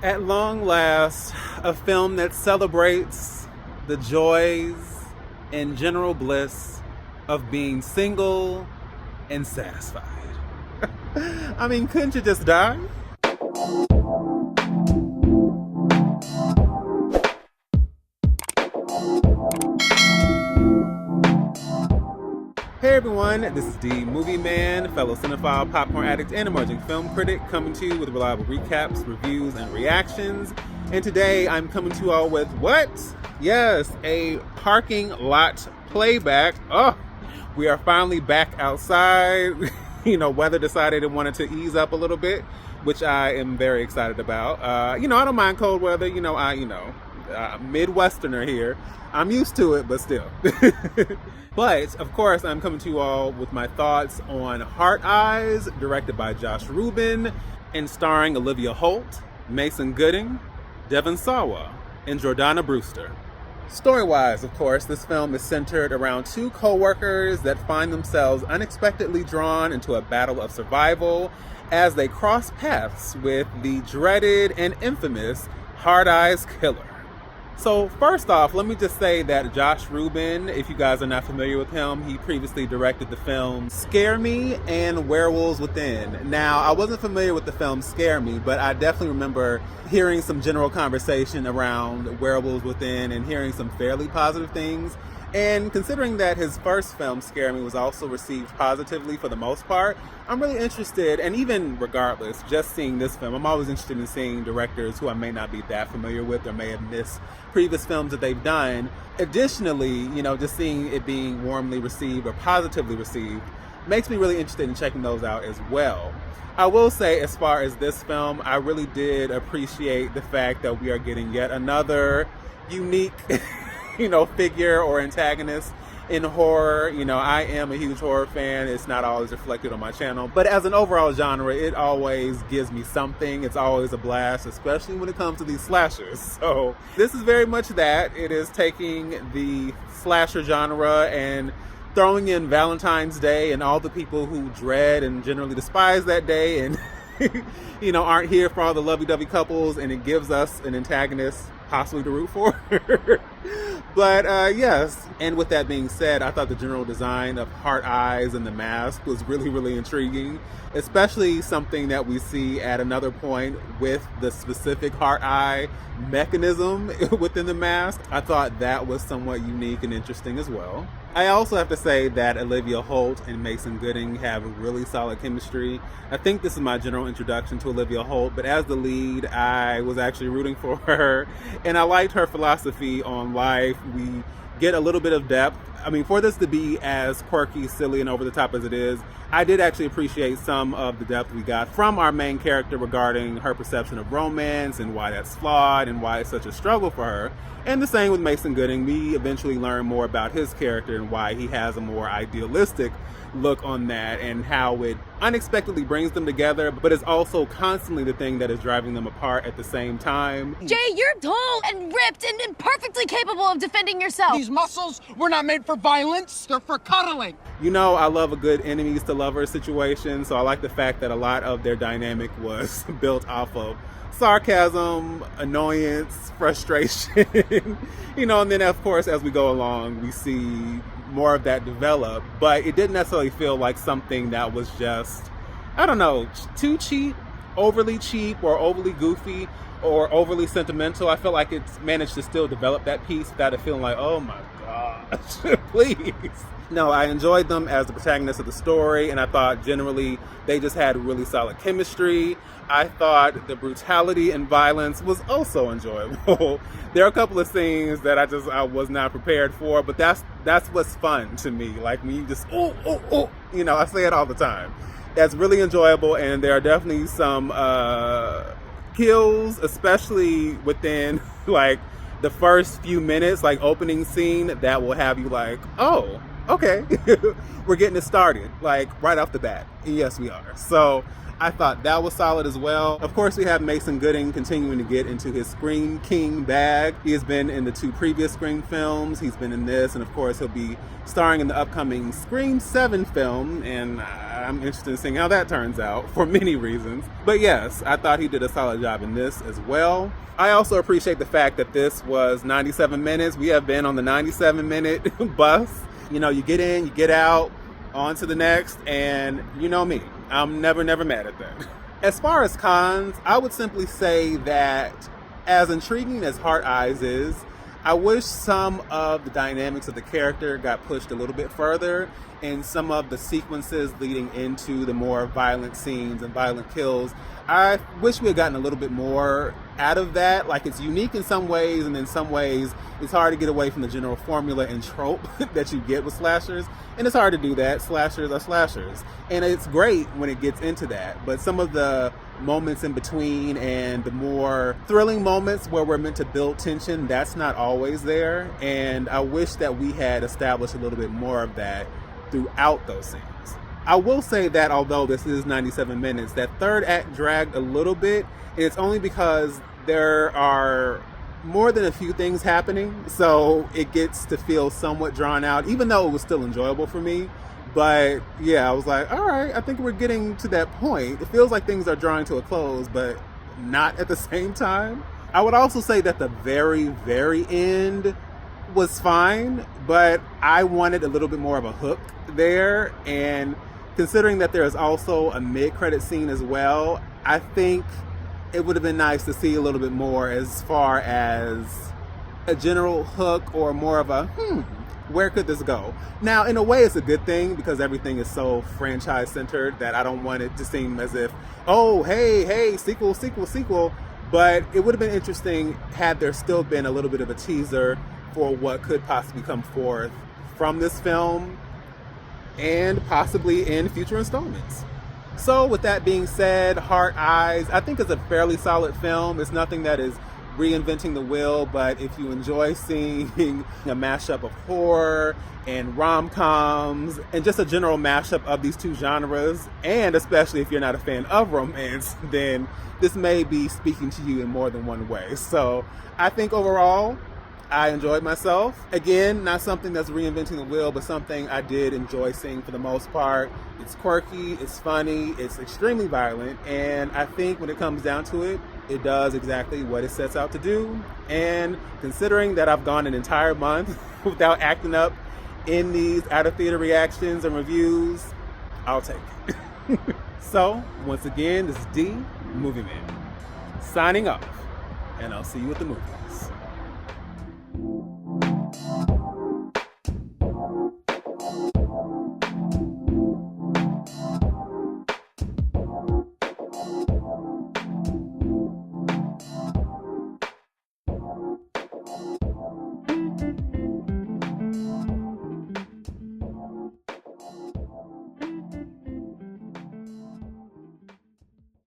At long last, a film that celebrates the joys and general bliss of being single and satisfied. I mean, couldn't you just die? Hey everyone, this is the Movieman, fellow cinephile, popcorn addict, and emerging film critic, coming to you with reliable recaps, reviews, and reactions. And today I'm coming to you all with what? Yes, a parking lot playback. Oh, we are finally back outside. Weather decided it wanted to ease up a little bit, which I am very excited about. I don't mind cold weather. Midwesterner here. I'm used to it, but still. But, of course, I'm coming to you all with my thoughts on Heart Eyes, directed by Josh Ruben, and starring Olivia Holt, Mason Gooding, Devon Sawa, and Jordana Brewster. Story-wise, of course, this film is centered around two co-workers that find themselves unexpectedly drawn into a battle of survival as they cross paths with the dreaded and infamous Heart Eyes killer. So first off, let me just say that Josh Ruben, if you guys are not familiar with him, he previously directed the film Scare Me and Werewolves Within. Now, I wasn't familiar with the film Scare Me, but I definitely remember hearing some general conversation around Werewolves Within and hearing some fairly positive things. And considering that his first film, Scare Me, was also received positively for the most part, I'm really interested, and even regardless, just seeing this film, I'm always interested in seeing directors who I may not be that familiar with or may have missed previous films that they've done. Additionally, just seeing it being warmly received or positively received makes me really interested in checking those out as well. I will say, as far as this film, I really did appreciate the fact that we are getting yet another unique figure or antagonist in horror. I am a huge horror fan. It's not always reflected on my channel, but as an overall genre, it always gives me something. It's always a blast, especially when it comes to these slashers. So this is very much that. It is taking the slasher genre and throwing in Valentine's Day and all the people who dread and generally despise that day and aren't here for all the lovey-dovey couples, and it gives us an antagonist possibly to root for. But yes, and with that being said, I thought the general design of Heart Eyes and the mask was really, really intriguing, especially something that we see at another point with the specific heart eye mechanism within the mask. I thought that was somewhat unique and interesting as well. I also have to say that Olivia Holt and Mason Gooding have really solid chemistry. I think this is my general introduction to Olivia Holt, but as the lead, I was actually rooting for her, and I liked her philosophy on life. We get a little bit of depth. I mean, for this to be as quirky, silly, and over the top as it is, I did actually appreciate some of the depth we got from our main character regarding her perception of romance and why that's flawed and why it's such a struggle for her. And the same with Mason Gooding. We eventually learn more about his character and why he has a more idealistic look on that and how it unexpectedly brings them together, but is also constantly the thing that is driving them apart at the same time. Jay, you're tall and ripped and perfectly capable of defending yourself. These muscles were not made for violence, they're for cuddling. I love a good enemies to lovers situation, so I like the fact that a lot of their dynamic was built off of sarcasm, annoyance, frustration, and then of course as we go along we see more of that develop, but it didn't necessarily feel like something that was just, too cheap, overly cheap, or overly goofy, or overly sentimental. I feel like it's managed to still develop that piece without it feeling like, oh my gosh, please. No, I enjoyed them as the protagonists of the story, and I thought generally they just had really solid chemistry. I thought the brutality and violence was also enjoyable. There are a couple of scenes that I was not prepared for, but that's what's fun to me. Like when you just, I say it all the time. That's really enjoyable, and there are definitely some kills, especially within like the first few minutes, like opening scene, that will have you like, oh, okay, we're getting it started, like right off the bat. And yes, we are. So I thought that was solid as well. Of course, we have Mason Gooding continuing to get into his Scream King bag. He has been in the 2 previous Scream films. He's been in this, and of course, he'll be starring in the upcoming Scream 7 film. And I'm interested in seeing how that turns out for many reasons. But yes, I thought he did a solid job in this as well. I also appreciate the fact that this was 97 minutes. We have been on the 97-minute bus. You know, you get in, you get out, on to the next, and you know me, I'm never mad at that. As far as cons, I would simply say that as intriguing as Heart Eyes is, I wish some of the dynamics of the character got pushed a little bit further, and some of the sequences leading into the more violent scenes and violent kills, I wish we had gotten a little bit more out of that. Like, it's unique in some ways, and in some ways it's hard to get away from the general formula and trope that you get with slashers, and it's hard to do that. Slashers are slashers, and it's great when it gets into that, but some of the moments in between and the more thrilling moments where we're meant to build tension, that's not always there, and I wish that we had established a little bit more of that throughout those scenes. I will say that although this is 97 minutes, that third act dragged a little bit, and it's only because there are more than a few things happening, so it gets to feel somewhat drawn out, even though it was still enjoyable for me. But yeah, I was like, all right, I think we're getting to that point. It feels like things are drawing to a close, but not at the same time. I would also say that the very end was fine, but I wanted a little bit more of a hook there, and considering that there is also a mid-credit scene as well, I think it would have been nice to see a little bit more as far as a general hook or more of a, where could this go? Now, in a way, it's a good thing because everything is so franchise-centered that I don't want it to seem as if, oh, hey, sequel. But it would have been interesting had there still been a little bit of a teaser for what could possibly come forth from this film and possibly in future installments. So with that being said, Heart Eyes, I think is a fairly solid film. It's nothing that is reinventing the wheel, but if you enjoy seeing a mashup of horror and rom-coms and just a general mashup of these two genres, and especially if you're not a fan of romance, then this may be speaking to you in more than one way. So I think overall, I enjoyed myself. Again, not something that's reinventing the wheel, but something I did enjoy seeing for the most part. It's quirky, it's funny, it's extremely violent, and I think when it comes down to it, it does exactly what it sets out to do. And considering that I've gone an entire month without acting up in these out-of-theater reactions and reviews, I'll take it. So, once again, this is D, Movieman, signing off, and I'll see you at the movies.